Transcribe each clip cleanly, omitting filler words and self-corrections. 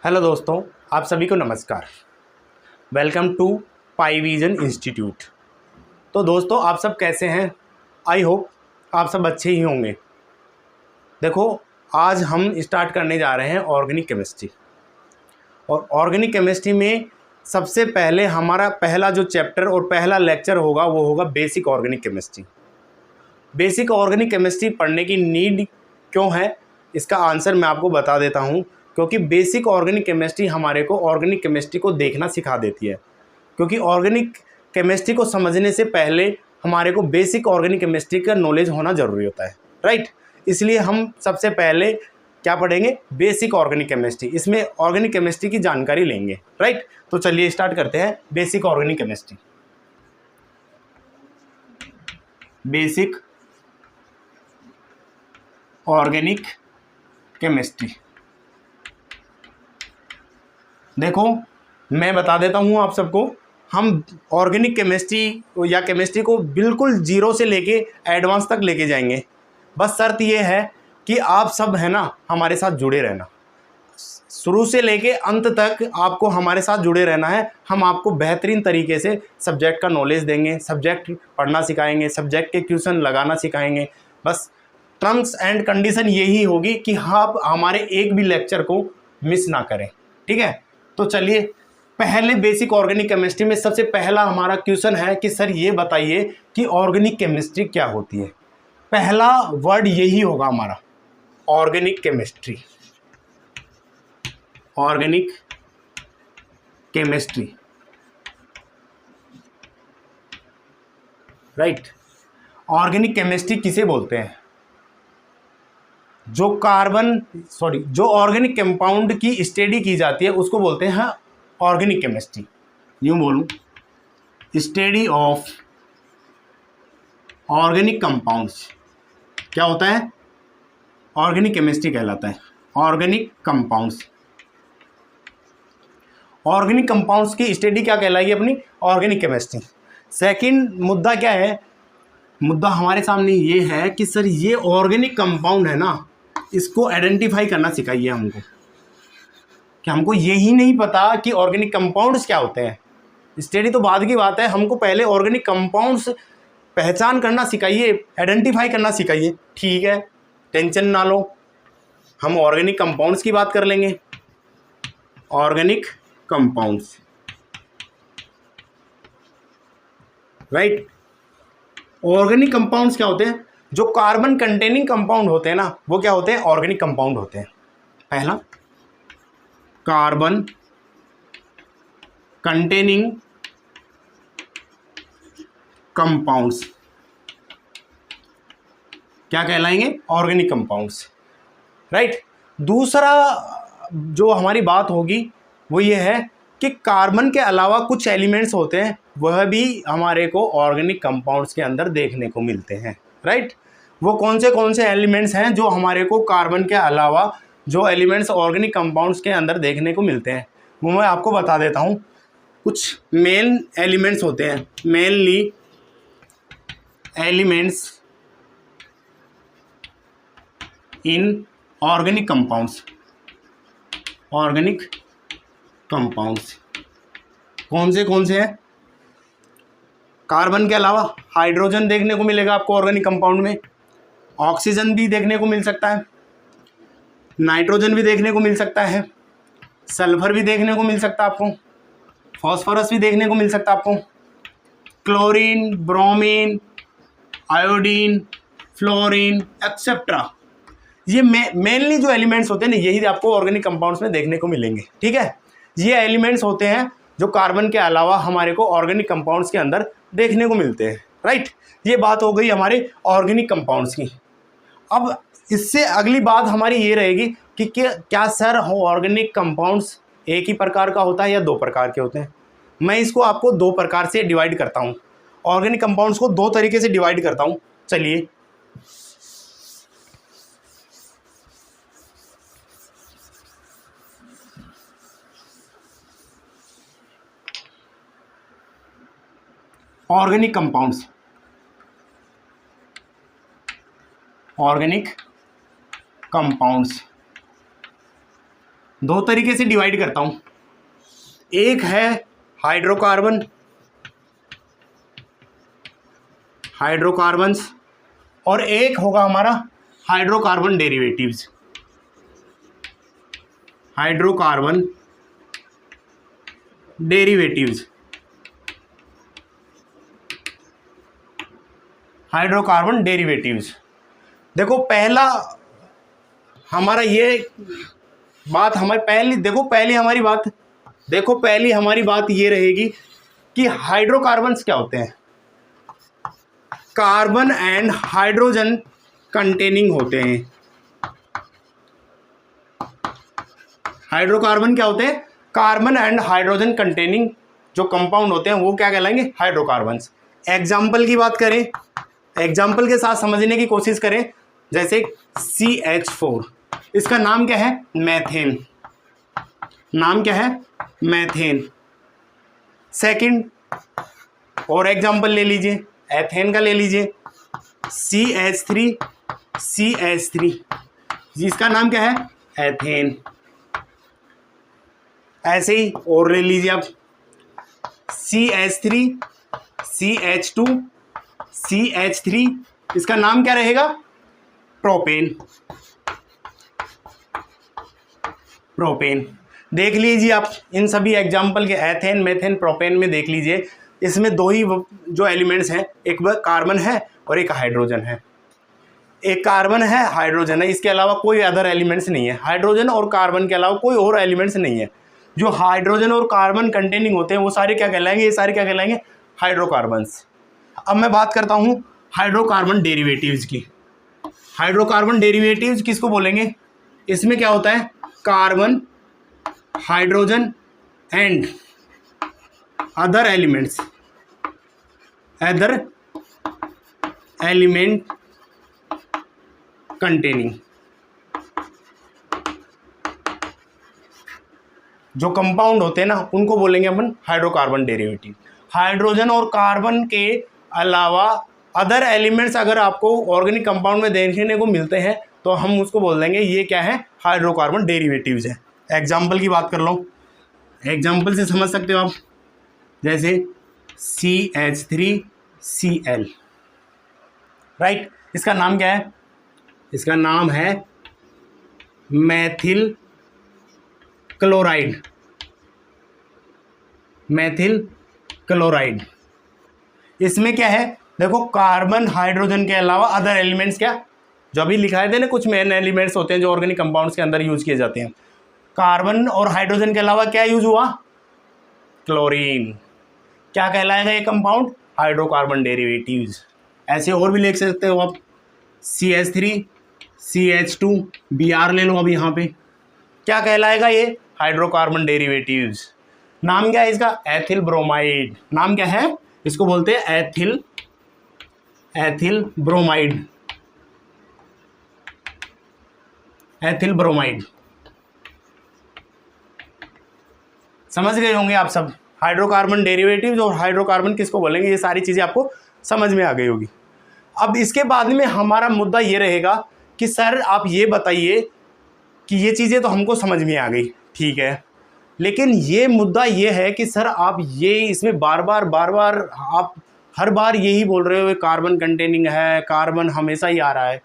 Hello दोस्तों, आप सभी को नमस्कार। Welcome to Pi Vision Institute. तो दोस्तों, आप सब कैसे हैं? आई होप आप सब अच्छे ही होंगे। देखो, आज हम स्टार्ट करने जा रहे हैं ऑर्गेनिक केमिस्ट्री। और ऑर्गेनिक केमिस्ट्री में सबसे पहले हमारा पहला जो चैप्टर और पहला लेक्चर होगा वो होगा basic organic chemistry. Basic organic chemistry पढ़ने की नीड क्यों है, इसका आंसर मैं आपको बता देता हूँ। क्योंकि बेसिक ऑर्गेनिक केमिस्ट्री हमारे को ऑर्गेनिक केमिस्ट्री को देखना सिखा देती है। क्योंकि ऑर्गेनिक केमिस्ट्री को समझने से पहले हमारे को बेसिक ऑर्गेनिक केमिस्ट्री का नॉलेज होना ज़रूरी होता है, राइट। इसलिए हम सबसे पहले क्या पढ़ेंगे? Basic organic chemistry. इसमें ऑर्गेनिक केमिस्ट्री की जानकारी लेंगे, राइट। तो चलिए स्टार्ट करते हैं basic organic chemistry. Basic organic chemistry. देखो, मैं बता देता हूँ आप सबको। हम ऑर्गेनिक केमिस्ट्री या केमिस्ट्री को बिल्कुल जीरो से लेके एडवांस तक लेके जाएंगे। बस शर्त ये है कि आप सब है ना हमारे साथ जुड़े रहना। शुरू से लेके अंत तक आपको हमारे साथ जुड़े रहना है। हम आपको बेहतरीन तरीके से सब्जेक्ट का नॉलेज देंगे, सब्जेक्ट पढ़ना सिखाएंगे, सब्जेक्ट के क्वेश्चन लगाना सिखाएंगे। बस टर्म्स एंड कंडीशन यही होगी कि आप हमारे एक भी लेक्चर को मिस ना करें, ठीक है। तो चलिए, पहले बेसिक ऑर्गेनिक केमिस्ट्री में सबसे पहला हमारा क्वेश्चन है कि सर ये बताइए कि ऑर्गेनिक केमिस्ट्री क्या होती है। पहला वर्ड यही होगा हमारा, organic chemistry. Organic chemistry, right. Organic chemistry किसे बोलते हैं? जो ऑर्गेनिक कंपाउंड की स्टडी की जाती है उसको बोलते हैं ऑर्गेनिक केमिस्ट्री। यूं बोलूं, स्टडी ऑफ ऑर्गेनिक कंपाउंड्स क्या होता है? ऑर्गेनिक केमिस्ट्री कहलाता है। ऑर्गेनिक कंपाउंड्स, ऑर्गेनिक कंपाउंड्स की स्टडी क्या कहलाएगी? अपनी ऑर्गेनिक केमिस्ट्री। सेकंड मुद्दा क्या है? मुद्दा हमारे सामने ये है कि सर ये ऑर्गेनिक कंपाउंड है ना, इसको आइडेंटिफाई करना सिखाइए हमको। कि हमको यही नहीं पता कि ऑर्गेनिक कंपाउंड्स क्या होते हैं। स्टडी तो बाद की बात है, हमको पहले ऑर्गेनिक कंपाउंड्स पहचान करना सिखाइए, आइडेंटिफाई करना सिखाइए। ठीक है, टेंशन ना लो, हम ऑर्गेनिक कंपाउंड्स की बात कर लेंगे। Organic compounds, right. Organic compounds क्या होते हैं? जो कार्बन कंटेनिंग कंपाउंड होते हैं ना, वो क्या होते हैं? ऑर्गेनिक कंपाउंड होते हैं। पहला, कार्बन कंटेनिंग कंपाउंड्स क्या कहलाएंगे? Organic compounds, right. दूसरा जो हमारी बात होगी वो ये है कि कार्बन के अलावा कुछ एलिमेंट्स होते हैं, वह भी हमारे को ऑर्गेनिक कंपाउंड्स के अंदर देखने को मिलते हैं, राइट। वो कौन से एलिमेंट्स हैं जो हमारे को कार्बन के अलावा जो एलिमेंट्स ऑर्गेनिक कंपाउंड्स के अंदर देखने को मिलते हैं, वो मैं आपको बता देता हूँ। कुछ मेन एलिमेंट्स होते हैं, mainly elements in organic compounds. Organic compounds कौन से हैं? कार्बन के अलावा हाइड्रोजन देखने को मिलेगा आपको ऑर्गेनिक कंपाउंड में, ऑक्सीजन भी देखने को मिल सकता है, नाइट्रोजन भी देखने को मिल सकता है, सल्फर भी देखने को मिल सकता है आपको, फॉस्फोरस भी देखने को मिल सकता है आपको, chlorine, bromine, iodine, fluorine etcetera. ये मेनली जो एलिमेंट्स होते हैं ना, यही आपको ऑर्गेनिक कंपाउंड्स में देखने को मिलेंगे, ठीक है। ये एलिमेंट्स होते हैं जो कार्बन के अलावा हमारे को ऑर्गेनिक कंपाउंड्स के अंदर देखने को मिलते हैं, राइट। ये बात हो गई हमारे ऑर्गेनिक कंपाउंड्स की। अब इससे अगली बात हमारी ये रहेगी कि क्या सर ऑर्गेनिक कंपाउंड्स एक ही प्रकार का होता है या दो प्रकार के होते हैं? मैं इसको आपको दो प्रकार से डिवाइड करता हूँ। ऑर्गेनिक कंपाउंड्स को दो तरीके से डिवाइड करता हूँ। चलिए, ऑर्गेनिक कंपाउंड्स, ऑर्गेनिक कंपाउंड्स दो तरीके से डिवाइड करता हूँ, एक है हाइड्रोकार्बन, हाइड्रोकार्बन्स, और एक होगा हमारा hydrocarbon derivatives, hydrocarbon derivatives, hydrocarbon derivatives. देखो पहला हमारा ये बात हमारी पहली हमारी बात ये रहेगी कि हाइड्रोकार्बन्स क्या होते हैं। कार्बन एंड हाइड्रोजन कंटेनिंग होते हैं। हाइड्रोकार्बन क्या होते हैं? कार्बन एंड हाइड्रोजन कंटेनिंग जो कंपाउंड होते हैं वो क्या कहलाएंगे? हाइड्रोकार्बन्स। एग्जाम्पल की बात करें, एग्जाम्पल के साथ समझने की कोशिश करें, जैसे CH4, इसका नाम क्या है? मैथेन। नाम क्या है? मैथेन। सेकंड और एग्जाम्पल ले लीजिए, एथेन का ले लीजिए, CH3, जिसका नाम क्या है? एथेन। ऐसे ही और ले लीजिए आप, CH3, CH2, CH3, इसका नाम क्या रहेगा? प्रोपेन। प्रोपेन देख लीजिए आप इन सभी एग्जाम्पल के, एथेन, मेथेन, प्रोपेन में देख लीजिए, इसमें दो ही जो एलिमेंट्स हैं, एक कार्बन है और एक हाइड्रोजन है। एक कार्बन है, हाइड्रोजन है, इसके अलावा कोई अदर एलिमेंट्स नहीं है। हाइड्रोजन और कार्बन के अलावा कोई और एलिमेंट्स नहीं है। जो हाइड्रोजन और कार्बन कंटेनिंग होते हैं वो सारे क्या कहलाएंगे? ये सारे क्या कहलाएंगे? हाइड्रोकार्बन्स। अब मैं बात करता हूँ हाइड्रोकार्बन डेरिवेटिव्स की। हाइड्रोकार्बन डेरिवेटिव्स किसको बोलेंगे? इसमें क्या होता है? Carbon, hydrogen and other element containing, जो कंपाउंड होते हैं ना उनको बोलेंगे अपन हाइड्रोकार्बन डेरिवेटिव। हाइड्रोजन और कार्बन के अलावा अदर एलिमेंट्स अगर आपको ऑर्गेनिक कंपाउंड में देखने को मिलते हैं तो हम उसको बोल देंगे ये क्या है? हाइड्रोकार्बन डेरिवेटिव्स है। एग्जाम्पल की बात कर लो, एग्जाम्पल से समझ सकते हो आप, जैसे CH3Cl, राइट। इसका नाम क्या है? इसका नाम है मैथिल क्लोराइड। मैथिल क्लोराइड। इसमें क्या है? देखो कार्बन, हाइड्रोजन के अलावा अदर एलिमेंट्स क्या जो अभी लिखाए थे ना, कुछ मेन एलिमेंट्स होते हैं जो ऑर्गेनिक कंपाउंड्स के अंदर यूज किए जाते हैं। कार्बन और हाइड्रोजन के अलावा क्या यूज हुआ? क्लोरीन। क्या कहलाएगा ये कंपाउंड? Hydrocarbon derivatives. ऐसे और भी लिख सकते हो आप, CH3, CH2, Br ले लो अब यहाँ पे, क्या कहलाएगा ये? Hydrocarbon derivatives. नाम क्या है इसका? Ethyl bromide. नाम क्या है? इसको बोलते हैं एथिल ब्रोमाइड। Ethyl bromide. समझ गए होंगे आप सब हाइड्रोकार्बन डेरिवेटिव्स और हाइड्रोकार्बन किसको बोलेंगे, ये सारी चीज़ें आपको समझ में आ गई होगी। अब इसके बाद में हमारा मुद्दा ये रहेगा कि सर आप ये बताइए कि ये चीज़ें तो हमको समझ में आ गई, ठीक है, लेकिन ये मुद्दा ये है कि सर आप ये इसमें बार बार आप हर बार यही बोल रहे हो कार्बन कंटेनिंग है, कार्बन हमेशा ही आ रहा है,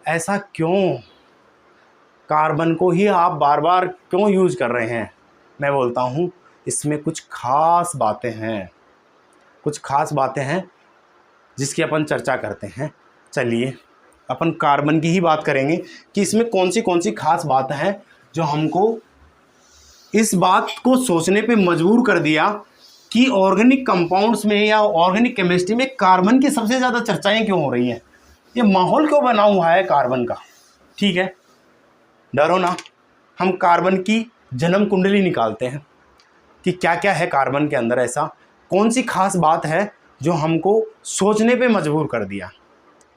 ऐसा क्यों? कार्बन को ही आप बार बार क्यों यूज़ कर रहे हैं? मैं बोलता हूँ इसमें कुछ खास बातें हैं, कुछ खास बातें हैं जिसकी अपन चर्चा करते हैं। चलिए अपन कार्बन की ही बात करेंगे कि इसमें कौन सी खास बात है जो हमको इस बात को सोचने पे मजबूर कर दिया कि ऑर्गेनिक कंपाउंड्स में या ऑर्गेनिक केमिस्ट्री में कार्बन की सबसे ज़्यादा चर्चाएं क्यों हो रही हैं, ये माहौल क्यों बना हुआ है कार्बन का। ठीक है, डरो ना, हम कार्बन की जन्म कुंडली निकालते हैं कि क्या क्या है कार्बन के अंदर, ऐसा कौन सी खास बात है जो हमको सोचने पे मजबूर कर दिया।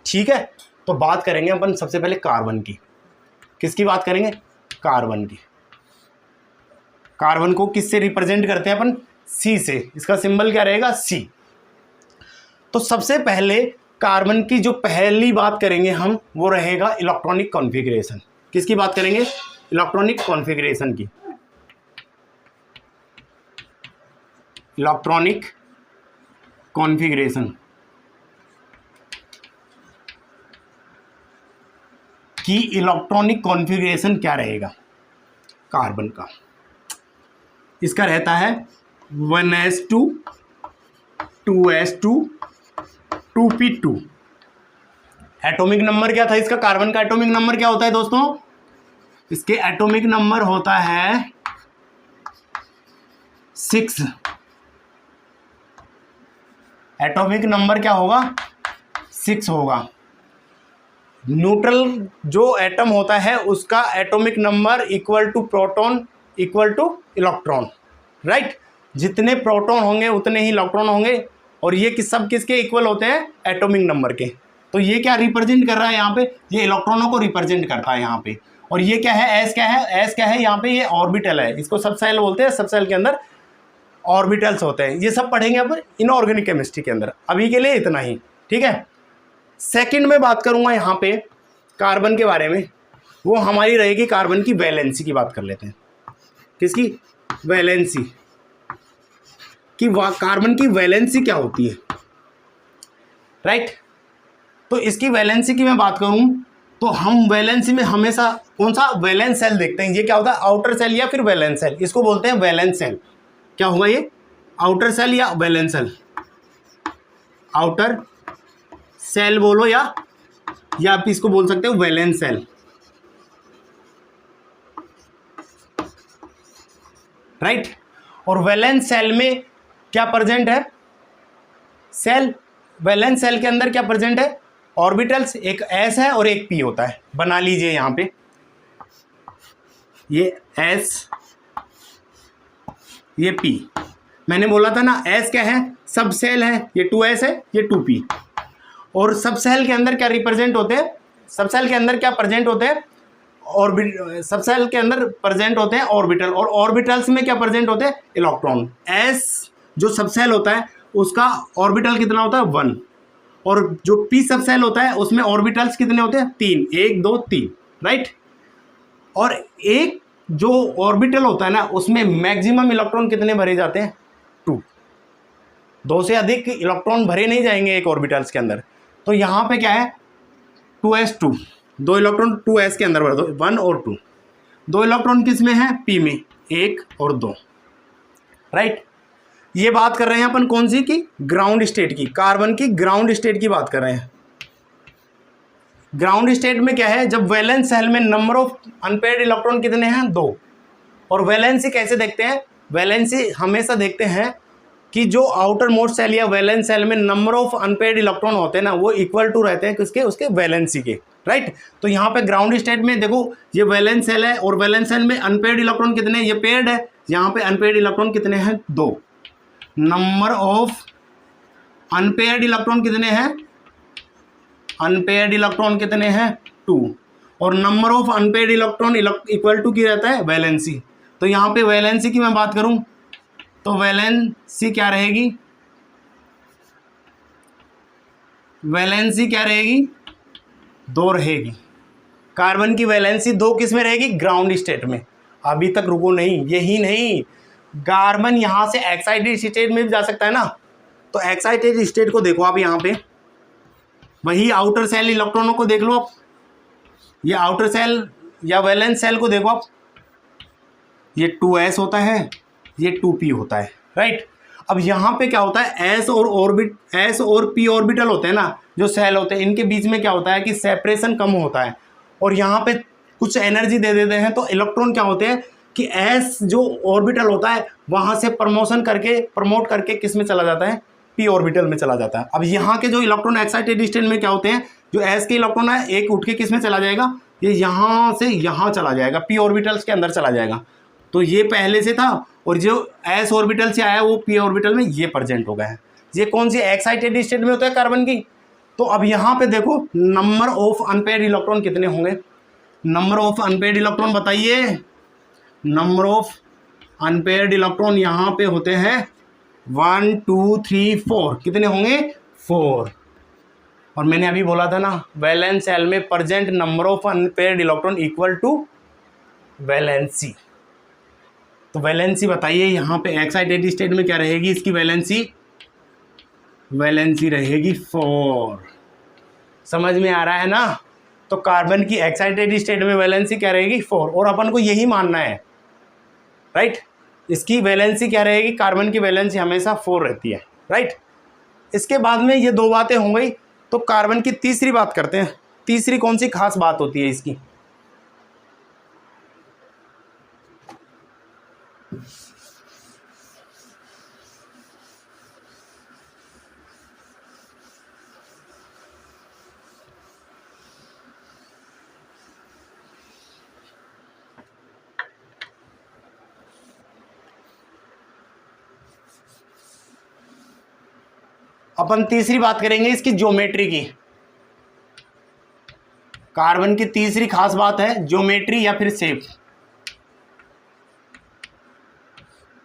ठीक है, तो बात करेंगे अपन सबसे पहले कार्बन की। किसकी बात करेंगे? कार्बन की। कार्बन को किससे रिप्रेजेंट करते हैं अपन? सी से। इसका सिंबल क्या रहेगा? सी। तो सबसे पहले कार्बन की जो पहली बात करेंगे हम वो रहेगा इलेक्ट्रॉनिक कॉन्फ़िगरेशन। किसकी बात करेंगे? इलेक्ट्रॉनिक कॉन्फ़िगरेशन की, इलेक्ट्रॉनिक कॉन्फ़िगरेशन की, इलेक्ट्रॉनिक कॉन्फ़िगरेशन क्या रहेगा कार्बन का? इसका रहता है 1s2 2s2 2p2। Atomic number क्या था इसका? कार्बन का एटॉमिक नंबर क्या होता है दोस्तों? इसके एटॉमिक नंबर होता है 6। एटॉमिक नंबर क्या होगा? 6 होगा। न्यूट्रल जो एटम होता है उसका atomic number equal to proton equal to electron, right? जितने प्रोटॉन होंगे उतने ही इलेक्ट्रॉन होंगे, और ये सब किसके इक्वल होते हैं? एटॉमिक नंबर के। तो ये क्या रिप्रेजेंट कर रहा है यहाँ पे? ये इलेक्ट्रॉनों को रिप्रेजेंट करता है यहाँ पे। और ये क्या है? एस क्या है? एस क्या है यहाँ पे? ये ऑर्बिटल है, इसको सबसेल बोलते हैं। सबसेल के अंदर ऑर्बिटल्स होते हैं। ये सब पढ़ेंगे अपन इनऑर्गेनिक केमिस्ट्री के अंदर। अभी के लिए इतना ही, ठीक है। सेकंड में बात करूंगा यहाँ पे कार्बन के बारे में, वो हमारी रहेगी कार्बन की वैलेंसी की बात कर लेते हैं। किसकी? वैलेंसी कि कार्बन की वैलेंसी क्या होती है, राइट? तो इसकी वैलेंसी की मैं बात करूं तो हम वैलेंसी में हमेशा कौन सा? वैलेंस सेल देखते हैं। ये क्या होता है? आउटर सेल या फिर वैलेंस सेल, इसको बोलते हैं वैलेंस सेल। क्या होगा ये? आउटर सेल या वैलेंस सेल? आउटर सेल बोलो या आप इसको बोल सकते हो वैलेंस सेल, राइट? और वैलेंस सेल में क्या प्रेजेंट है? सेल वैलेंस सेल के अंदर क्या प्रेजेंट है? ऑर्बिटल्स। एक एस है और एक पी होता है। बना लीजिए यहाँ पे, ये एस, ये पी। मैंने बोला था ना एस क्या है? सब सेल है। ये 2s है, ये 2p। और सब सेल के अंदर क्या रिप्रेजेंट होते हैं? सब सेल के अंदर क्या प्रेजेंट होते हैं? सब सेल के अंदर प्रेजेंट होते हैं ऑर्बिटल, और ऑर्बिटल्स में क्या प्रेजेंट होते हैं? इलेक्ट्रॉन। एस जो सब सेल होता है उसका ऑर्बिटल कितना होता है? 1। और जो पी सब सेल होता है उसमें ऑर्बिटल्स कितने होते हैं? 3। 1 2 3, राइट? और एक जो ऑर्बिटल होता है ना उसमें मैक्सिमम इलेक्ट्रॉन कितने भरे जाते हैं? 2। 2 से अधिक इलेक्ट्रॉन भरे नहीं जाएंगे एक ऑर्बिटल्स के अंदर। तो यहाँ पे क्या है? 2s2, 2 इलेक्ट्रॉन 2s के अंदर भर दो, 1 और 2। 2 इलेक्ट्रॉन किस में है? p में, 1 और 2, राइट? ये बात कर रहे हैं अपन कौन सी की? ग्राउंड स्टेट की। कार्बन की ग्राउंड स्टेट की बात कर रहे हैं। ग्राउंड स्टेट में क्या है? जब वैलेंस सेल में नंबर ऑफ अनपेयर्ड इलेक्ट्रॉन कितने हैं? 2। और वैलेंसी कैसे देखते हैं? वैलेंसी हमेशा देखते हैं कि जो आउटर मोस्ट सेल या वैलेंस सेल में नंबर ऑफ अनपेयर्ड इलेक्ट्रॉन होते हैं ना वो इक्वल टू रहते हैं किसके? उसके वैलेंसी के, राइट? तो यहाँ पे ग्राउंड स्टेट में देखो ये वैलेंस सेल है और वैलेंस सेल में अनपेयर्ड इलेक्ट्रॉन कितने हैं? ये पेयर्ड है। यहाँ पे अनपेयर्ड इलेक्ट्रॉन कितने हैं? 2। नंबर ऑफ अनपेयर्ड इलेक्ट्रॉन कितने हैं? अनपेयर्ड इलेक्ट्रॉन कितने हैं? 2। और number of unpaired electron equal to की रहता है? वैलेंसी। तो यहाँ पे वैलेंसी की मैं बात करूँ तो वैलेंसी क्या रहेगी? वैलेंसी क्या रहेगी? 2 रहेगी। कार्बन की वैलेंसी 2 किस में रहेगी? ग्राउंड स्टेट में। अभी तक रुको नहीं, यही नहीं, कार्बन यहाँ से एक्साइटेड स्टेट में भी जा सकता है ना। तो एक्साइटेड स्टेट को देखो आप यहाँ पे, वही आउटर सेल इलेक्ट्रॉनों को देख लो आप, ये आउटर सेल या वैलेंस सेल को देखो आप, ये 2s होता है, ये 2p होता है, राइट? अब यहाँ पे क्या होता है? s और p ऑर्बिटल होते हैं ना जो सेल होते हैं, इनके बीच में क्या होता है कि सेपरेशन कम होता है और यहाँ पे कुछ एनर्जी दे देते हैं। तो इलेक्ट्रॉन क्या होते हैं कि s जो ऑर्बिटल होता है वहाँ से प्रमोट करके किस में चला जाता है? p ऑर्बिटल में चला जाता है। अब यहाँ के जो इलेक्ट्रॉन एक्साइटेड स्टेट में क्या होते हैं? जो s के इलेक्ट्रॉन है एक उठ के किस में चला जाएगा? ये यहाँ से यहाँ चला जाएगा, p ऑर्बिटल्स के अंदर चला जाएगा। तो ये पहले से था और जो s ऑर्बिटल से आया वो p ऑर्बिटल में ये प्रेजेंट हो गया है। ये कौन सी एक्साइटेड स्टेट में होता है कार्बन की? तो अब यहाँ पे देखो नंबर ऑफ अनपेयर्ड इलेक्ट्रॉन कितने होंगे? नंबर ऑफ अनपेयर्ड इलेक्ट्रॉन बताइए। नंबर ऑफ अनपेयर्ड इलेक्ट्रॉन यहाँ पे होते हैं 1 2 3 4। कितने होंगे? 4। और मैंने अभी बोला था ना वैलेंस सेल में present number of unpaired electron equal to valency. तो वैलेंसी बताइए यहाँ पे एक्साइटेड स्टेट में क्या रहेगी इसकी वैलेंसी? वैलेंसी रहेगी 4। समझ में आ रहा है ना? तो कार्बन की एक्साइटेड स्टेट में वैलेंसी क्या रहेगी? 4। और अपन को यही मानना है, राइट? इसकी वैलेंसी क्या रहेगी? कार्बन की वैलेंसी हमेशा 4 रहती है, राइट? इसके बाद में ये 2 बातें हो गई, तो कार्बन की तीसरी बात करते हैं। तीसरी कौन सी खास बात होती है इसकी? अपन तीसरी बात करेंगे इसकी ज्योमेट्री की। कार्बन की तीसरी खास बात है ज्योमेट्री या फिर शेप,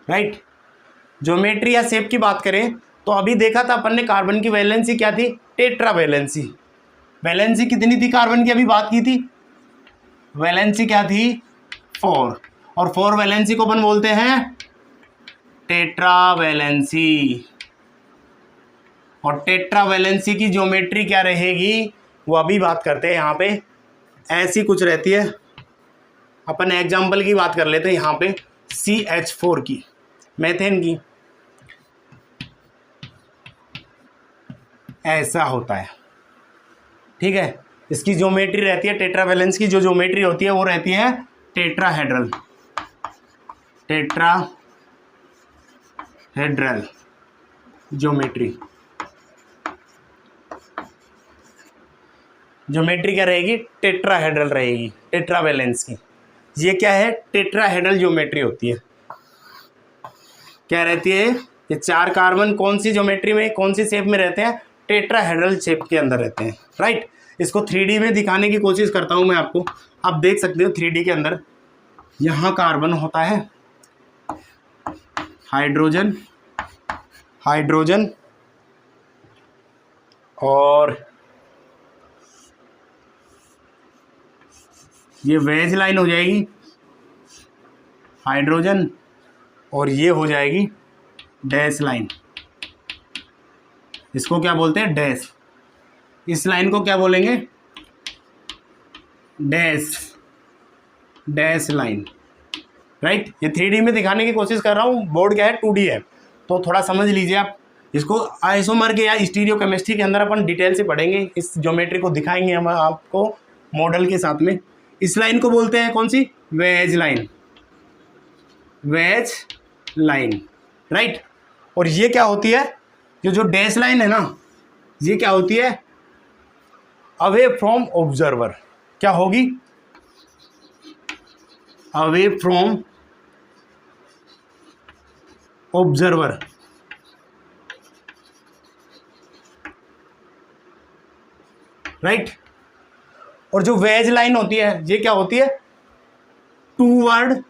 राइट? ज्योमेट्री या शेप की बात करें तो अभी देखा था अपन ने कार्बन की वैलेंसी क्या थी? Tetra valency. वैलेंसी कितनी थी कार्बन की? अभी बात की थी। वैलेंसी क्या थी? 4। और 4 वैलेंसी को अपन बोलते हैं टेट्रा वैलेंसी। और टेट्रा वैलेंसी की ज्योमेट्री क्या रहेगी वो अभी बात करते हैं। यहाँ पे ऐसी कुछ रहती है। अपन एग्जाम्पल की बात कर लेते हैं यहाँ पे CH4 की, मेथेन की। ऐसा होता है, ठीक है? इसकी ज्योमेट्री रहती है, टेट्रा वैलेंस की जो ज्योमेट्री होती है वो रहती है टेट्राहेड्रल। Tetrahedral geometry. ज्योमेट्री क्या रहेगी? टेट्राहेड्रल रहेगी, टेट्रा वैलेंस की। ये क्या है? टेट्राहेड्रल ज्योमेट्री होती है। क्या रहती है? ये 4 कार्बन कौन सी ज्योमेट्री में, कौन सी शेप में रहते हैं? टेट्राहेड्रल शेप के अंदर रहते हैं, राइट? इसको 3D में दिखाने की कोशिश करता हूं मैं आपको। आप देख सकते हो 3D के अंदर यहाँ कार्बन होता है, हाइड्रोजन, हाइड्रोजन, और ये वेज लाइन हो जाएगी हाइड्रोजन, और ये हो जाएगी डैश लाइन। इसको क्या बोलते हैं? डैश। इस लाइन को क्या बोलेंगे? Dash, dash line, right? ये 3D में दिखाने की कोशिश कर रहा हूँ। बोर्ड क्या है? 2D है, तो थोड़ा समझ लीजिए आप इसको। आइसोमर के या स्टीरियो केमिस्ट्री के अंदर अपन डिटेल से पढ़ेंगे, इस ज्योमेट्री को दिखाएंगे हम आपको मॉडल के साथ में। इस लाइन को बोलते हैं कौन सी? Wedge line, wedge line, right? और ये क्या होती है? जो डैश लाइन है ना, ये क्या होती है? Away from observer. क्या होगी? Away from observer, right? और जो वेज लाइन होती है ये क्या होती है? Toward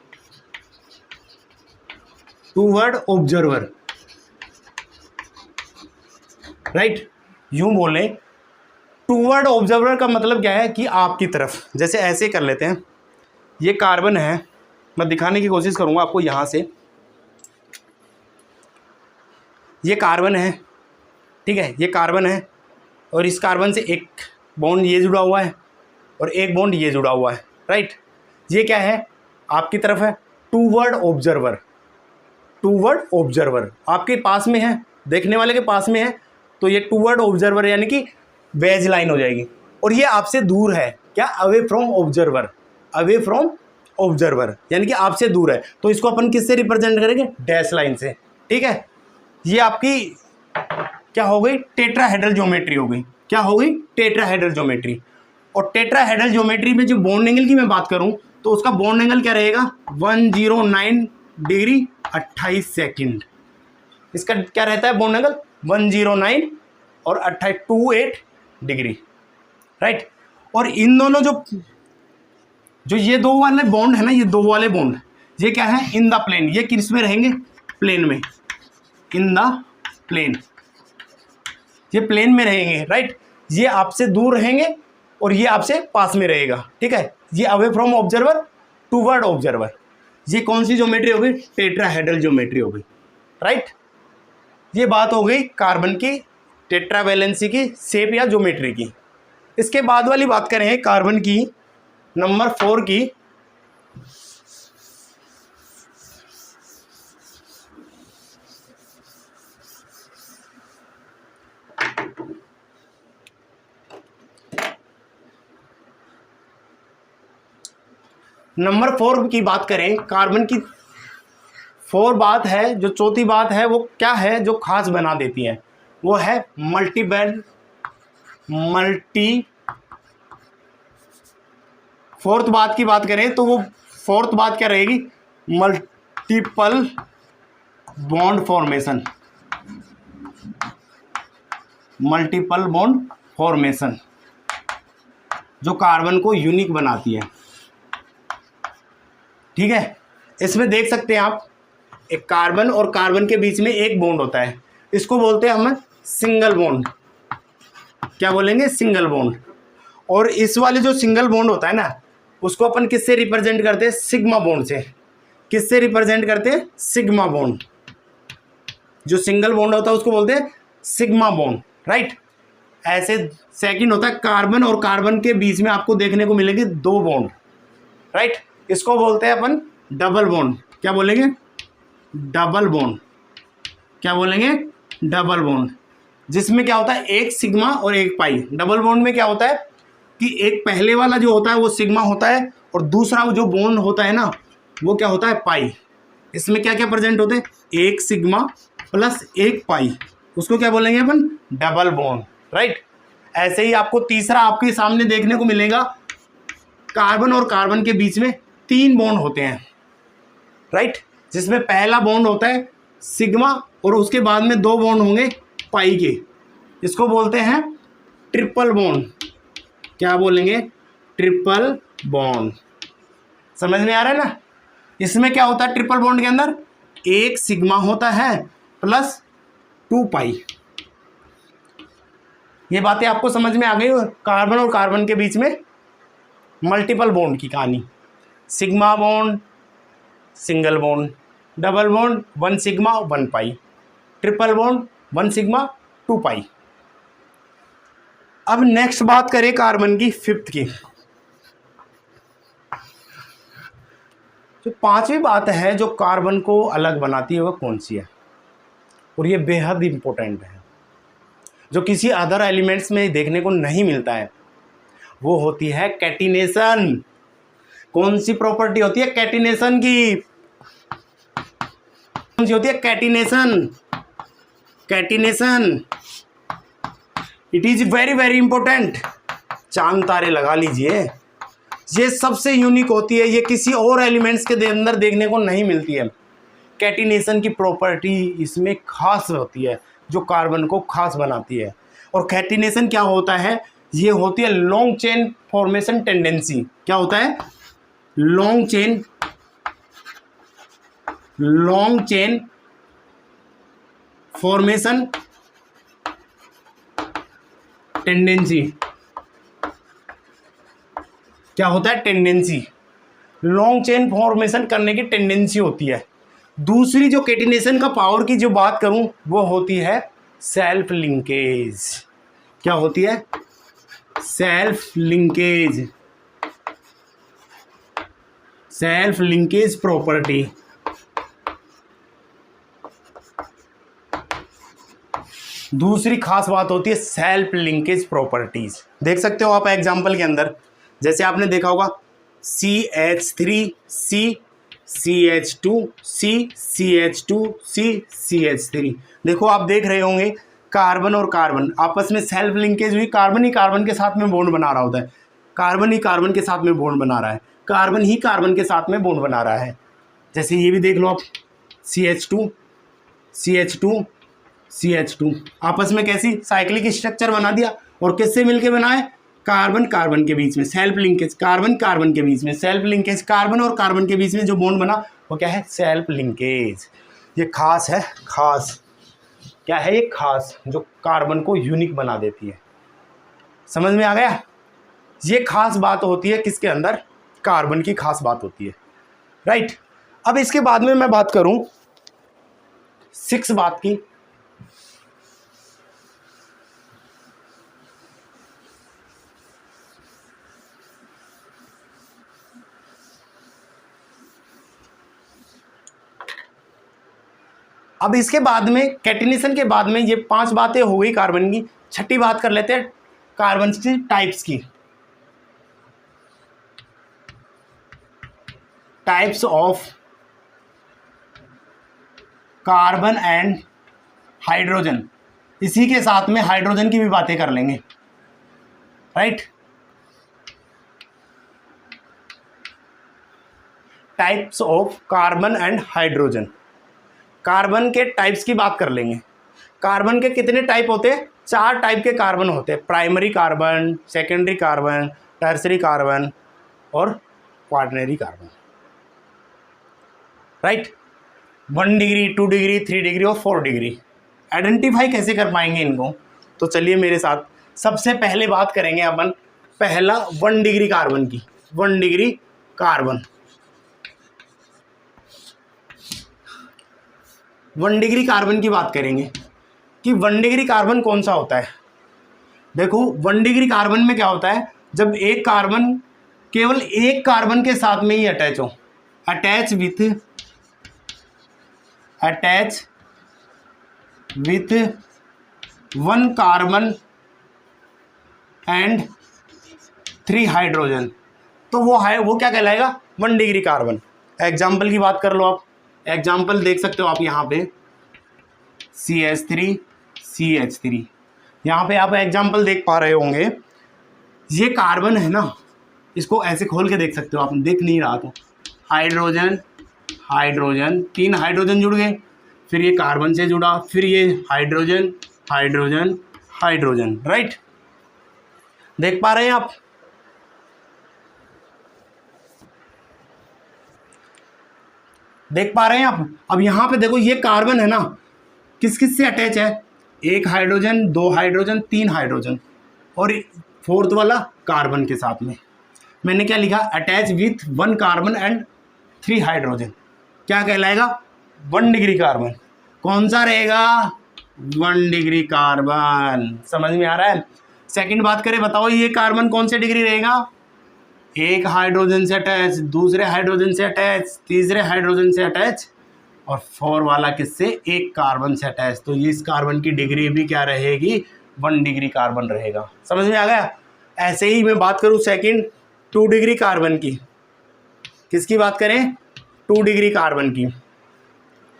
observer, right? यूं बोले टूवर्ड ऑब्जर्वर का मतलब क्या है कि आपकी तरफ। जैसे ऐसे कर लेते हैं, ये कार्बन है, मैं दिखाने की कोशिश करूंगा आपको। यहाँ से ये कार्बन है, ठीक है? ये कार्बन है, और इस कार्बन से एक बॉन्ड ये जुड़ा हुआ है और एक बॉन्ड ये जुड़ा हुआ है, राइट? ये क्या है? आपकी तरफ है, टूवर्ड ऑब्जर्वर। टूवर्ड ऑब्जर्वर आपके पास में है, देखने वाले के पास में है, तो ये टूवर्ड ऑब्जर्वर यानी कि वेज लाइन हो जाएगी। और ये आपसे दूर है, क्या? Away from observer. Away from observer यानी कि आपसे दूर है, तो इसको अपन किससे रिप्रेजेंट करेंगे? डैश लाइन से, ठीक है? ये आपकी क्या हो गई? टेट्राहेड्रल ज्योमेट्री हो गई। क्या हो गई? Tetrahedral geometry. और टेट्राहेड्रल ज्योमेट्री में जो बॉन्ड एंगल की मैं बात करूं तो उसका बॉन्ड एंगल क्या रहेगा? 109 डिग्री 28 सेकंड। इसका क्या रहता है बॉन्ड एंगल? 109 और 28 डिग्री, राइट? और इन दोनों जो ये 2 वाले बॉन्ड है ना, ये 2 वाले बॉन्ड, ये क्या है? In the plane. ये किस में रहेंगे? प्लेन में, इन द प्लेन। ये प्लेन में रहेंगे, राइट? ये आपसे दूर रहेंगे और ये आपसे पास में रहेगा, ठीक है? ये away from observer, toward observer. ये कौन सी ज्योमेट्री हो गई? टेट्राहेड्रल ज्योमेट्री हो गई, राइट। ये बात हो गई कार्बन की टेट्रावैलेंसी की शेप या ज्योमेट्री की। इसके बाद वाली बात करें कार्बन की नंबर 4 की। नंबर 4 की बात करें, कार्बन की 4 बात है, जो चौथी बात है वो क्या है जो खास बना देती है? वो है फोर्थ बात की बात करें तो वो फोर्थ बात क्या रहेगी? Multiple bond formation. Multiple bond formation जो कार्बन को यूनिक बनाती है, ठीक है। इसमें देख सकते हैं आप, एक कार्बन और कार्बन के बीच में एक बॉन्ड होता है, इसको बोलते हैं हम सिंगल बॉन्ड। क्या बोलेंगे? Single bond. और इस वाले जो सिंगल बॉन्ड होता है ना, उसको अपन किससे रिप्रेजेंट करते हैं? सिग्मा बॉन्ड से। किससे रिप्रेजेंट करते हैं? Sigma bond. जो सिंगल बॉन्ड होता है उसको बोलते हैं सिग्मा बॉन्ड, राइट। ऐसे सेकंड होता है कार्बन और कार्बन के बीच में आपको देखने को मिलेंगे 2 बॉन्ड, राइट। इसको बोलते हैं अपन डबल बॉन्ड। क्या बोलेंगे? Double bond. क्या बोलेंगे? Double bond. जिसमें क्या होता है? एक सिग्मा और एक पाई। डबल बॉन्ड में क्या होता है कि एक पहले वाला जो होता है वो सिग्मा होता है और दूसरा जो बॉन्ड होता है ना वो क्या होता है? पाई। इसमें क्या क्या प्रेजेंट होते हैं? एक सिग्मा प्लस एक पाई, उसको क्या बोलेंगे अपन? Double bond, right. ऐसे ही आपको तीसरा आपके सामने देखने को मिलेगा, कार्बन और कार्बन के बीच में 3 बॉन्ड होते हैं, राइट। जिसमें पहला बॉन्ड होता है सिग्मा और उसके बाद में 2 बॉन्ड होंगे पाई के। इसको बोलते हैं ट्रिपल बॉन्ड। क्या बोलेंगे? Triple bond. समझ में आ रहा है ना? इसमें क्या होता है? ट्रिपल बॉन्ड के अंदर एक सिग्मा होता है प्लस 2 पाई। ये बातें आपको समझ में आ गई? कार्बन और कार्बन के बीच में मल्टीपल बॉन्ड की कहानी। Sigma bond, single bond, double bond 1 sigma 1 पाई, ट्रिपल बॉन्ड 1 सिग्मा 2 पाई। अब नेक्स्ट बात करें कार्बन की 5th की। जो 5वीं बात है जो कार्बन को अलग बनाती है वह कौन सी है? और ये बेहद इंपॉर्टेंट है, जो किसी अदर एलिमेंट्स में देखने को नहीं मिलता है, वो होती है कैटिनेशन। कौन सी प्रॉपर्टी होती है कैटिनेशन की? कौन सी होती है? Catenation. Catenation it is very very important. चांद तारे लगा लीजिए, ये सबसे यूनिक होती है, ये किसी और एलिमेंट्स के अंदर देखने को नहीं मिलती है। कैटिनेशन की प्रॉपर्टी इसमें खास होती है जो कार्बन को खास बनाती है। और कैटिनेशन क्या होता है? ये होती है लॉन्ग चेन फॉर्मेशन टेंडेंसी। क्या होता है? Long chain formation tendency. क्या होता है? टेंडेंसी। लॉन्ग चेन फॉर्मेशन करने की टेंडेंसी होती है। दूसरी जो कैटिनेशन का पावर की जो बात करूं वो होती है सेल्फ लिंकेज। क्या होती है? Self linkage. Self linkage property. दूसरी खास बात होती है सेल्फ लिंकेज प्रॉपर्टीज। देख सकते हो आप एग्जांपल के अंदर, जैसे आपने देखा होगा CH3C CH2C CH2C CH3। देखो आप देख रहे होंगे कार्बन और कार्बन आपस में सेल्फ लिंकेज हुई। कार्बन ही कार्बन के साथ में बॉन्ड बना रहा होता है, कार्बन ही कार्बन के साथ में बॉन्ड बना रहा है, कार्बन ही कार्बन के साथ में बॉन्ड बना रहा है। जैसे ये भी देख लो आप, CH2 CH2 CH2 आपस में कैसी साइक्लिक स्ट्रक्चर बना दिया। और किससे मिलके बनाए? कार्बन कार्बन के बीच में सेल्फ लिंकेज, कार्बन कार्बन के बीच में सेल्फ लिंकेज। कार्बन और कार्बन के बीच में जो बॉन्ड बना वो क्या है? Self linkage. ये खास है, खास। क्या है ये? खास, जो कार्बन को यूनिक बना देती है। समझ में आ गया? ये खास बात होती है किसके अंदर? कार्बन की खास बात होती है। राइट। अब इसके बाद में मैं बात करूं 6 बात की। अब इसके बाद में कैटिनेशन के बाद में ये 5 बातें हो गई कार्बन की। छठी बात कर लेते हैं कार्बन की टाइप्स की। Types of carbon and hydrogen. इसी के साथ में हाइड्रोजन की भी बातें कर लेंगे, right. Types of carbon and hydrogen. Carbon के टाइप्स की बात कर लेंगे। कार्बन के कितने टाइप होते हैं? 4 टाइप के कार्बन होते हैं। Primary carbon, secondary carbon, tertiary carbon और quaternary carbon, right. 1 degree, 2 degree, 3 degree और 4 डिग्री। आइडेंटिफाई कैसे कर पाएंगे इनको? तो चलिए मेरे साथ। सबसे पहले बात करेंगे अपन पहला 1 डिग्री कार्बन की। 1 डिग्री कार्बन, 1 डिग्री कार्बन की बात करेंगे कि 1 डिग्री कार्बन कौन सा होता है। देखो 1 डिग्री कार्बन में क्या होता है, जब एक कार्बन केवल एक कार्बन के साथ में ही अटैच हो। Attach with 1 carbon and 3 hydrogen, तो वो क्या कहलाएगा? 1 डिग्री कार्बन। एग्जाम्पल की बात कर लो आप। एग्जाम्पल देख सकते हो आप यहाँ पे CH3 CH3, यहाँ पे आप एग्जाम्पल देख पा रहे होंगे। ये कार्बन है ना, इसको ऐसे खोल के देख सकते हो आप, देख नहीं रहा तो। हाइड्रोजन हाइड्रोजन, 3 हाइड्रोजन जुड़ गए, फिर ये कार्बन से जुड़ा, फिर ये हाइड्रोजन हाइड्रोजन हाइड्रोजन, राइट। देख पा रहे हैं आप? देख पा रहे हैं आप? अब यहाँ पे देखो ये कार्बन है ना, किस किस से अटैच है? 1 हाइड्रोजन, 2 हाइड्रोजन, 3 हाइड्रोजन और 4th वाला कार्बन के साथ में। मैंने क्या लिखा? Attach with 1 carbon and 3 hydrogen. क्या कहलाएगा? 1 डिग्री कार्बन। कौन सा रहेगा? 1 डिग्री कार्बन। समझ में आ रहा है? सेकंड बात करें, बताओ ये कार्बन कौन से डिग्री रहेगा? 1 हाइड्रोजन से अटैच, दूसरे हाइड्रोजन से अटैच, तीसरे हाइड्रोजन से अटैच और 4 वाला किससे? 1 कार्बन से अटैच। तो ये इस कार्बन की डिग्री भी क्या रहेगी? 1 डिग्री कार्बन रहेगा। समझ में आ गया? ऐसे ही मैं बात करूँ सेकंड 2 डिग्री कार्बन की। किसकी बात करें? 2 डिग्री कार्बन की।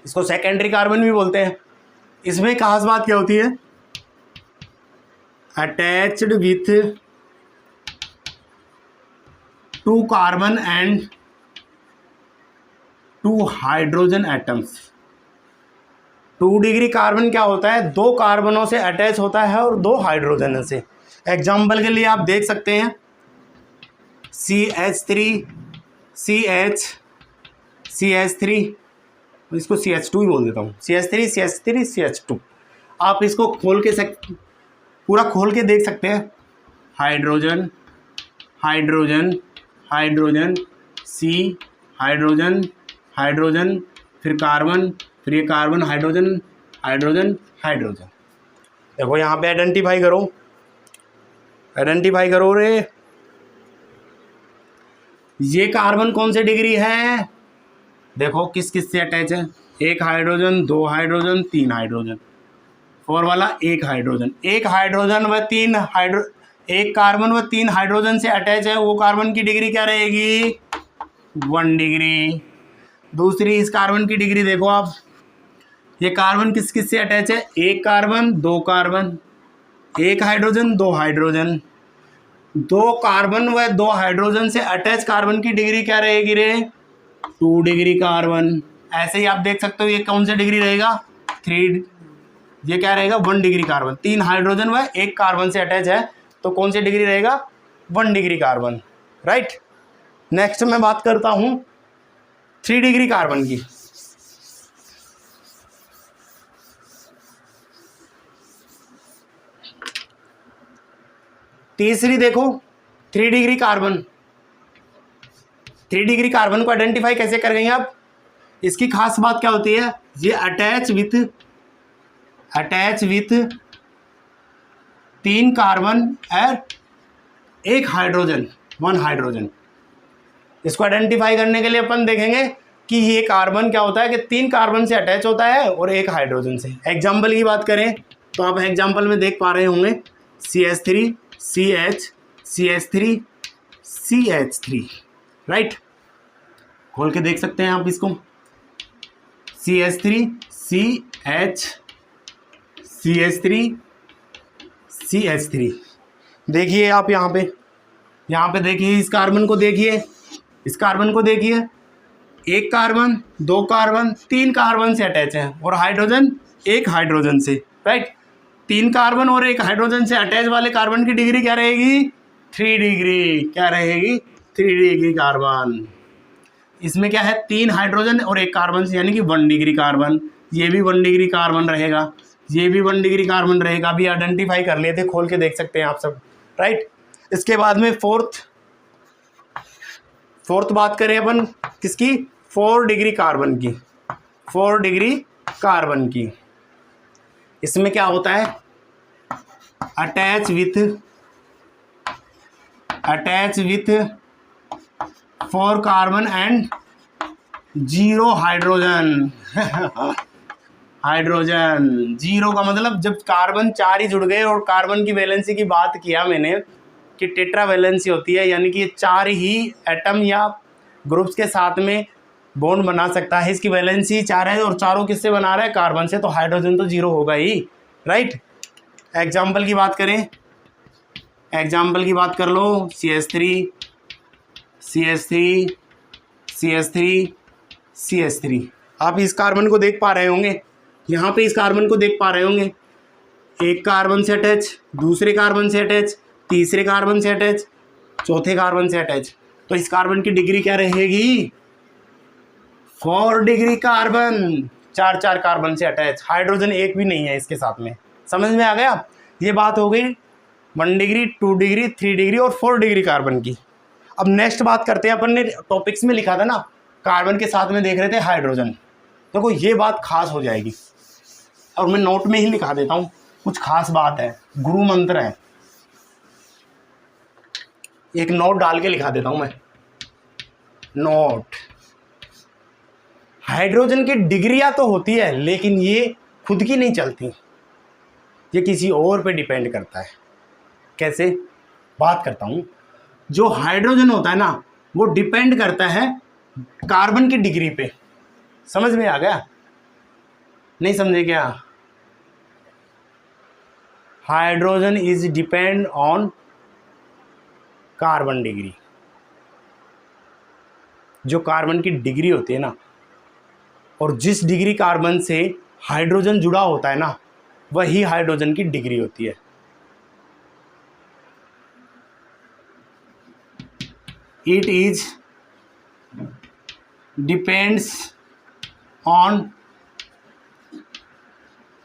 इसको सेकेंडरी कार्बन भी बोलते हैं। इसमें खास बात क्या होती है? Attached with 2 carbon and 2 hydrogen atoms. 2 degree carbon क्या होता है? 2 कार्बनों से अटैच होता है और 2 हाइड्रोजन से। एग्जाम्पल के लिए आप देख सकते हैं CH3 CH3, इसको CH2 ही बोल देता हूँ। CH3 CH3 CH2। आप इसको पूरा खोल के देख सकते हैं। Hydrogen hydrogen hydrogen, C hydrogen hydrogen, फिर कार्बन, फिर ये कार्बन हाइड्रोजन हाइड्रोजन हाइड्रोजन। देखो यहाँ पे आइडेंटिफाई करो रे। ये कार्बन कौन से डिग्री है? देखो किस किस से अटैच है? 1 हाइड्रोजन, 2 हाइड्रोजन, 3 हाइड्रोजन। 4 वाला 1 हाइड्रोजन। 1 हाइड्रोजन व 1 कार्बन व 3 हाइड्रोजन से अटैच है, वो कार्बन की डिग्री क्या रहेगी? 1 डिग्री। दूसरी इस कार्बन की डिग्री देखो आप। ये कार्बन किस किस से अटैच है? 1 carbon, 2 carbon, 1 hydrogen, 2 hydrogen. 2 carbon व 2 हाइड्रोजन से अटैच कार्बन की डिग्री क्या रहेगी रे? 2 डिग्री कार्बन। ऐसे ही आप देख सकते हो ये कौन सा डिग्री रहेगा? 3। ये क्या रहेगा? 1 डिग्री कार्बन। 3 हाइड्रोजन व 1 कार्बन से अटैच है, तो कौन सी डिग्री रहेगा? 1 डिग्री कार्बन, राइट। नेक्स्ट मैं बात करता हूँ 3 डिग्री कार्बन की। तीसरी देखो 3 डिग्री कार्बन। 3 डिग्री कार्बन को आइडेंटिफाई कैसे करेंगे आप? इसकी खास बात क्या होती है, ये अटैच विथ 3 कार्बन और 1 हाइड्रोजन, 1 हाइड्रोजन। इसको आइडेंटिफाई करने के लिए अपन देखेंगे कि ये कार्बन क्या होता है कि 3 कार्बन से अटैच होता है और 1 हाइड्रोजन से। एग्जाम्पल की बात करें तो आप एग्जाम्पल में देख पा रहे होंगे CH3 CH CH3 CH3, right. खोल के देख सकते हैं आप इसको, CH3 CH CH3 CH3। देखिए आप यहाँ पे देखिए, इस कार्बन को देखिए, इस कार्बन को देखिए, 1 कार्बन 2 कार्बन 3 कार्बन से अटैच है और हाइड्रोजन 1 हाइड्रोजन से, राइट। 3 कार्बन और 1 हाइड्रोजन से अटैच वाले कार्बन की डिग्री क्या रहेगी? 3 डिग्री। क्या रहेगी? 3 डिग्री कार्बन। इसमें क्या है, 3 हाइड्रोजन और 1 कार्बन से, यानी कि 1 डिग्री कार्बन। ये भी 1 डिग्री कार्बन रहेगा, ये भी 1 डिग्री कार्बन रहेगा। अभी आइडेंटिफाई कर लिए थे, खोल के देख सकते हैं आप सब, राइट। इसके बाद में फोर्थ बात करें अपन किसकी? 4 डिग्री कार्बन की, 4 डिग्री कार्बन की। इसमें क्या होता है, attach with 4 carbon and 0 hydrogen. Hydrogen 0 का मतलब जब कार्बन 4 ही जुड़ गए, और कार्बन की वैलेंसी की बात किया मैंने कि टेट्रा वैलेंसी होती है, यानी कि ये 4 ही एटम या ग्रुप्स के साथ में बॉन्ड बना सकता है। इसकी वैलेंसी 4 है और चारों किससे बना रहा है? कार्बन से, तो हाइड्रोजन तो 0 होगा ही, राइट। एग्जाम्पल की बात करें, एग्जाम्पल की बात कर लो, CH3 CH3 CH3 CH3। आप इस कार्बन को देख पा रहे होंगे, यहाँ पे इस कार्बन को देख पा रहे होंगे, 1 कार्बन से अटैच, दूसरे कार्बन से अटैच, तीसरे कार्बन से अटैच, चौथे कार्बन से अटैच। तो इस कार्बन की डिग्री क्या रहेगी? 4 डिग्री कार्बन, 4 कार्बन से अटैच। हाइड्रोजन 1 भी नहीं है इसके साथ में। समझ में आ गया? ये बात हो गई 1 डिग्री, 2 डिग्री, 3 डिग्री और 4 डिग्री कार्बन की। अब नेक्स्ट बात करते हैं, अपन ने टॉपिक्स में लिखा था ना, कार्बन के साथ में देख रहे थे हाइड्रोजन। देखो ये बात खास हो जाएगी, और मैं नोट में ही लिखा देता हूँ, कुछ खास बात है, गुरु मंत्र है, एक नोट डाल के लिखा देता हूँ मैं। नोट, हाइड्रोजन की डिग्रियां तो होती है, लेकिन ये खुद की नहीं चलती, ये किसी और पे डिपेंड करता है। कैसे? बात करता हूँ। जो हाइड्रोजन होता है ना, वो डिपेंड करता है कार्बन की डिग्री पे। समझ में आ गया? नहीं समझे क्या? Hydrogen is depend on carbon degree. जो कार्बन की डिग्री होती है ना, और जिस डिग्री कार्बन से हाइड्रोजन जुड़ा होता है ना, वही हाइड्रोजन की डिग्री होती है। It is depends on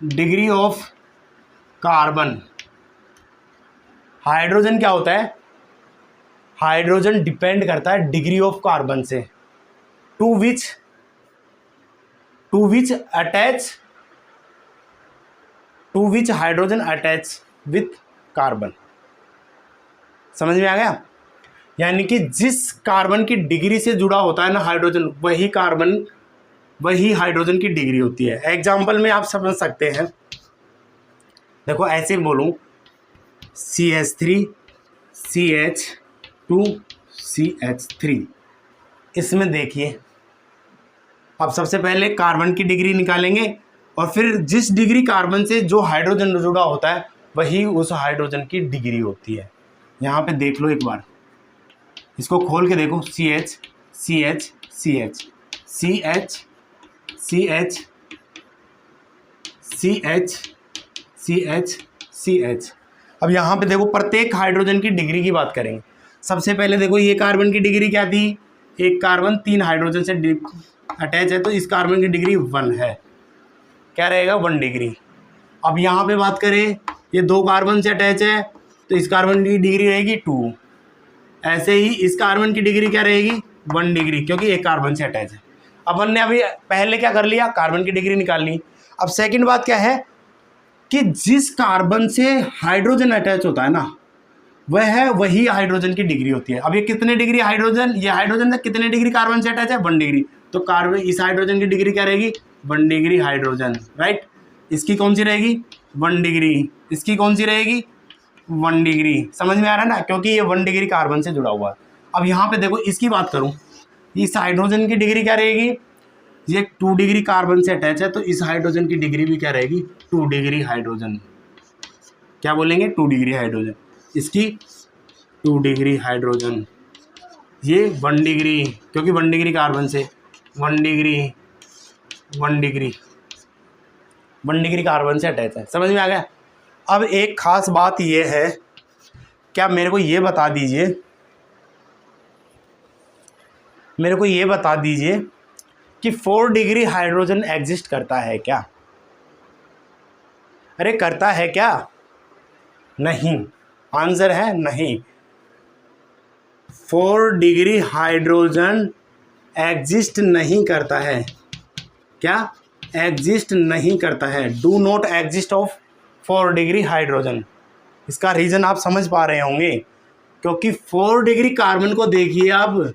degree of carbon. Hydrogen क्या होता है? हाइड्रोजन डिपेंड करता है डिग्री ऑफ कार्बन से, to which hydrogen attach with carbon. समझ में आ गया? यानी कि जिस कार्बन की डिग्री से जुड़ा होता है ना हाइड्रोजन, वही हाइड्रोजन की डिग्री होती है। एग्जाम्पल में आप समझ सकते हैं, देखो ऐसे बोलूं, CH3 CH2 CH3। इसमें देखिए, अब सबसे पहले कार्बन की डिग्री निकालेंगे, और फिर जिस डिग्री कार्बन से जो हाइड्रोजन जुड़ा होता है, वही उस हाइड्रोजन की डिग्री होती है। यहाँ पे देख लो एक बार, इसको खोल के देखो, CH CH CH CH CH CH CH CH। अब यहाँ पे देखो, प्रत्येक हाइड्रोजन की डिग्री की बात करेंगे। सबसे पहले देखो, ये कार्बन की डिग्री क्या थी? 1 कार्बन 3 हाइड्रोजन से अटैच है, तो इस कार्बन की डिग्री 1 है। क्या रहेगा? 1 डिग्री। अब यहाँ पे बात करें, ये 2 कार्बन से अटैच है, तो इस कार्बन की डिग्री रहेगी 2। ऐसे ही इस कार्बन की डिग्री क्या रहेगी? 1 डिग्री, क्योंकि एक कार्बन से अटैच है। अपन ने अभी पहले क्या कर लिया, कार्बन की डिग्री निकाल ली। अब सेकंड बात क्या है कि जिस कार्बन से हाइड्रोजन अटैच होता है ना, वही हाइड्रोजन की डिग्री होती है। अब ये कितने डिग्री हाइड्रोजन, ये हाइड्रोजन से कितने डिग्री कार्बन से अटैच है, 1 डिग्री। तो कार्बन, इस हाइड्रोजन की डिग्री क्या रहेगी, 1 डिग्री हाइड्रोजन, राइट। इसकी कौन सी रहेगी, 1 डिग्री। इसकी कौन सी रहेगी, 1 डिग्री। समझ में आ रहा है ना, क्योंकि ये 1 डिग्री कार्बन से जुड़ा हुआ है। अब यहाँ पे देखो, इसकी बात करूँ, इस हाइड्रोजन की डिग्री क्या रहेगी, ये 2 डिग्री कार्बन से अटैच है, तो इस हाइड्रोजन की डिग्री भी क्या रहेगी, 2 डिग्री हाइड्रोजन। क्या बोलेंगे, 2 डिग्री हाइड्रोजन। इसकी 2 डिग्री हाइड्रोजन, ये 1 डिग्री, क्योंकि 1 डिग्री कार्बन से 1 डिग्री 1 डिग्री 1 डिग्री कार्बन से अटैच है। समझ में आ गया। अब एक खास बात ये है, क्या मेरे को ये बता दीजिए, कि 4 डिग्री हाइड्रोजन एग्जिस्ट करता है क्या? अरे करता है क्या? नहीं। आंसर है नहीं। 4 डिग्री हाइड्रोजन एग्जिस्ट नहीं करता है। क्या एग्जिस्ट नहीं करता है? Do not exist of 4 degree hydrogen. इसका रीज़न आप समझ पा रहे होंगे, क्योंकि 4 डिग्री कार्बन को देखिए, आप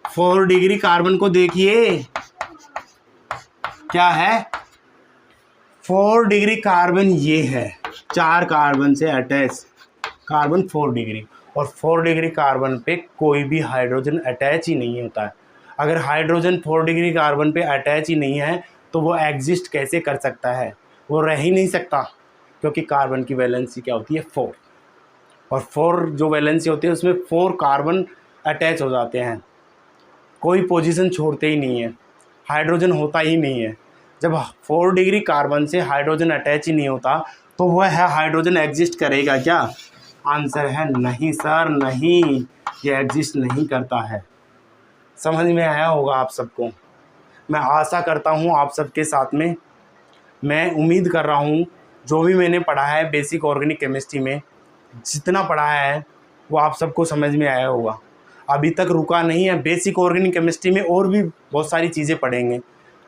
4 डिग्री कार्बन को देखिए, क्या है, 4 डिग्री कार्बन ये है, 4 कार्बन से अटैच कार्बन 4 डिग्री, और 4 डिग्री कार्बन पे कोई भी हाइड्रोजन अटैच ही नहीं होता है। अगर हाइड्रोजन 4 डिग्री कार्बन पे अटैच ही नहीं है तो वो एग्जिस्ट कैसे कर सकता है, वो रह ही नहीं सकता, क्योंकि कार्बन की वैलेंसी क्या होती है, 4, और 4 जो वैलेंसी होती है उसमें 4 कार्बन अटैच हो जाते हैं, कोई पोजीशन छोड़ते ही नहीं है, हाइड्रोजन होता ही नहीं है। जब 4 डिग्री कार्बन से हाइड्रोजन अटैच ही नहीं होता तो वह है हाइड्रोजन एग्जिस्ट करेगा क्या? आंसर है नहीं सर, नहीं, ये एग्जिस्ट नहीं करता है। समझ में आया होगा आप सबको। मैं आशा करता हूँ आप सबके साथ में, मैं उम्मीद कर रहा हूँ जो भी मैंने पढ़ा है बेसिक ऑर्गेनिक केमिस्ट्री में, जितना पढ़ा है वो आप सबको समझ में आया होगा। अभी तक रुका नहीं है, बेसिक ऑर्गेनिक केमिस्ट्री में और भी बहुत सारी चीज़ें पढ़ेंगे,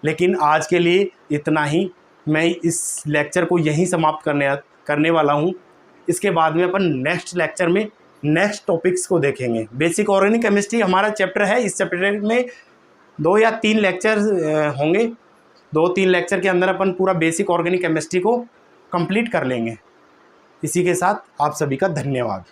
लेकिन आज के लिए इतना ही। मैं इस लेक्चर को यहीं समाप्त करने वाला हूँ। इसके बाद में अपन नेक्स्ट लेक्चर में नेक्स्ट टॉपिक्स को देखेंगे। बेसिक ऑर्गेनिक केमिस्ट्री हमारा चैप्टर है, इस चैप्टर में 2 या 3 लेक्चर होंगे। 2-3 लेक्चर के अंदर अपन पूरा बेसिक ऑर्गेनिक केमिस्ट्री को कंप्लीट कर लेंगे। इसी के साथ आप सभी का धन्यवाद।